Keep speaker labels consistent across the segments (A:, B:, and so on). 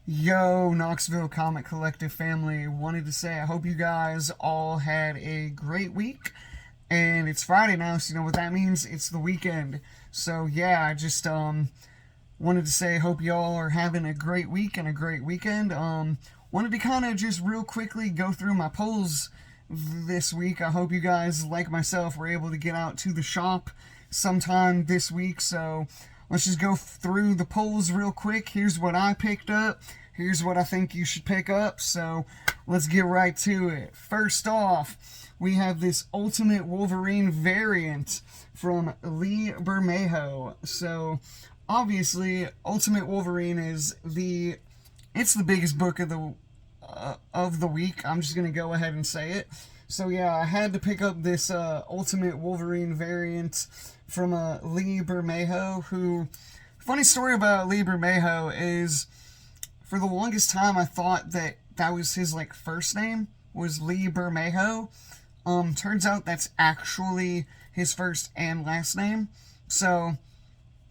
A: Yo, Knoxville Comic Collective family, wanted to say I hope you guys all had a great week. And it's Friday now, so you know what that means? It's the weekend. So yeah, I just wanted to say hope y'all are having a great week and a great weekend. Wanted to kind of just real quickly go through my polls this week. I hope you guys, like myself, were able to get out to the shop sometime this week. So let's just go through the polls real quick. Here's what I picked up. Here's what I think you should pick up. So let's get right to it. First off, we have this Ultimate Wolverine variant from Lee Bermejo. So obviously, Ultimate Wolverine is it's the biggest book of the week. I'm just gonna go ahead and say it. So yeah, I had to pick up this Ultimate Wolverine variant from Lee Bermejo, who, funny story about Lee Bermejo is, for the longest time I thought that was his first name, was Lee Bermejo. Turns out that's actually his first and last name. So,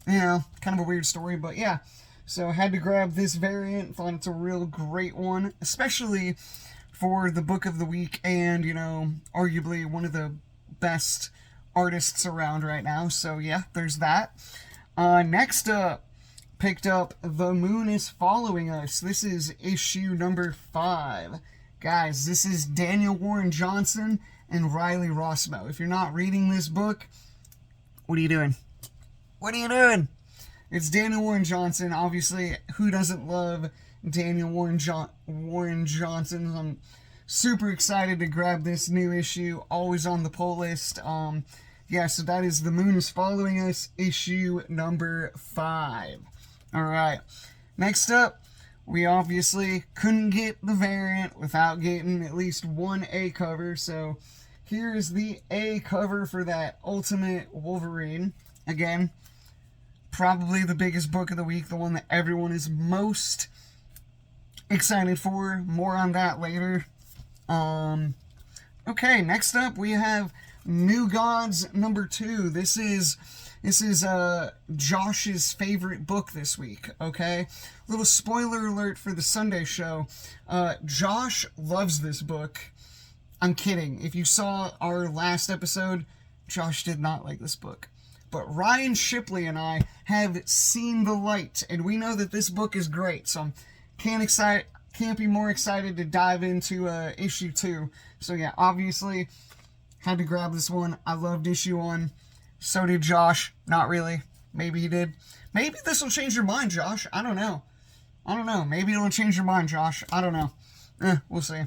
A: kind of a weird story, but yeah. So I had to grab this variant, thought it's a real great one, especially for the book of the week and, arguably one of the best artists around right now. So yeah, there's that. Next up, picked up The Moon is Following Us. This is issue number 5. Guys, this is Daniel Warren Johnson and Riley Rossmo. If you're not reading this book, what are you doing? What are you doing? It's Daniel Warren Johnson. Obviously, who doesn't love Daniel Warren Johnson? I'm super excited to grab this new issue. Always on the pull list. Yeah, so that is The Moon is Following Us, issue number 5. Alright. Next up, we obviously couldn't get the variant without getting at least one A cover. So here is the A cover for that Ultimate Wolverine. Again, probably the biggest book of the week, the one that everyone is most excited for. More on that later. Okay, next up we have New Gods number 2. This is Josh's favorite book this week, okay? Little spoiler alert for the Sunday show. Josh loves this book. I'm kidding. If you saw our last episode, Josh did not like this book. But Ryan Shipley and I have seen the light, and we know that this book is great, so I can't be more excited to dive into issue 2. So yeah, obviously, had to grab this one. I loved issue 1. So did Josh. Not really. Maybe he did. Maybe this will change your mind, Josh. I don't know. Maybe it'll change your mind, Josh. I don't know. We'll see.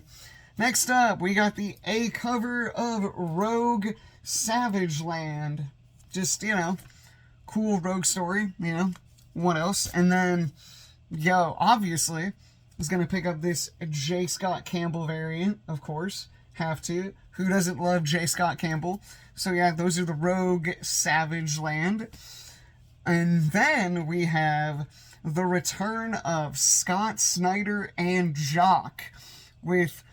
A: Next up, we got the A cover of Rogue Savage Land. Just, cool Rogue story, What else? And then, obviously, is going to pick up this J. Scott Campbell variant, of course. Have to. Who doesn't love J. Scott Campbell? So yeah, those are the Rogue Savage Land. And then we have the return of Scott Snyder and Jock with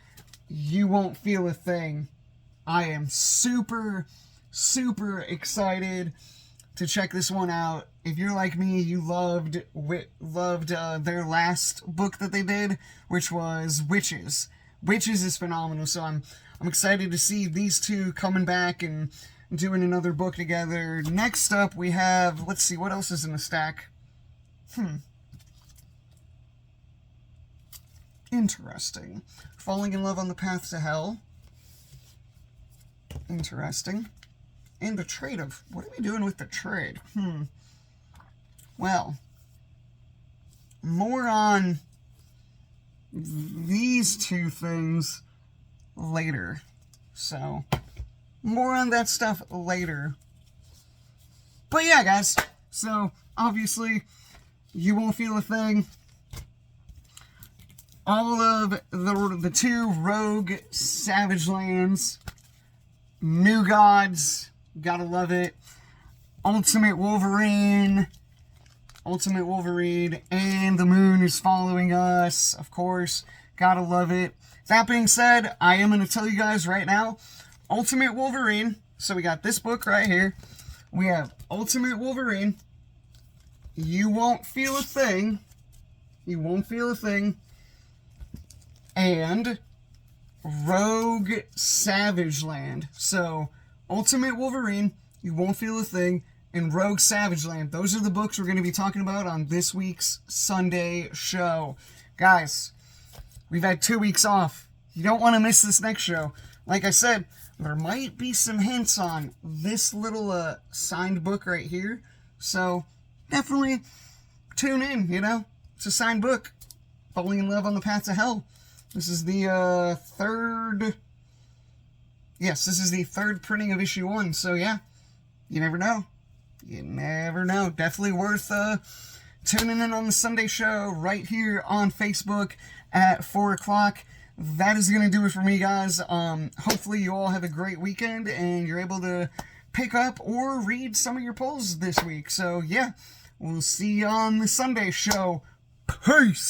A: You Won't Feel a Thing. I am super, super excited to check this one out. If you're like me, you loved their last book that they did, which was Witches. Witches is phenomenal, so I'm excited to see these two coming back and doing another book together. Next up, we have, let's see, what else is in the stack? Interesting. Falling in Love on the Path to Hell. Interesting. And the trade of, what are we doing with the trade? Well, more on these two things later. So, more on that stuff later. But yeah, guys. So, obviously, You Won't Feel a Thing. All of the two Rogue Savage Lands. New Gods. Gotta love it. Ultimate Wolverine. And The Moon is Following Us. Of course. Gotta love it. That being said, I am going to tell you guys right now, Ultimate Wolverine. So we got this book right here. We have Ultimate Wolverine. You Won't Feel a Thing. You Won't Feel a Thing, and Rogue Savage Land. So, Ultimate Wolverine, You Won't Feel a Thing, and Rogue Savage Land. Those are the books we're going to be talking about on this week's Sunday show. Guys, we've had 2 weeks off. You don't want to miss this next show. Like I said, there might be some hints on this little signed book right here. So, definitely tune in, you know. It's a signed book. Falling in Love on the Path to Hell. This is the third... Yes, this is the third printing of issue 1. So, yeah, you never know. You never know. Definitely worth tuning in on the Sunday show right here on Facebook at 4 o'clock. That is going to do it for me, guys. Hopefully you all have a great weekend and you're able to pick up or read some of your polls this week. So, yeah, we'll see you on the Sunday show. Peace!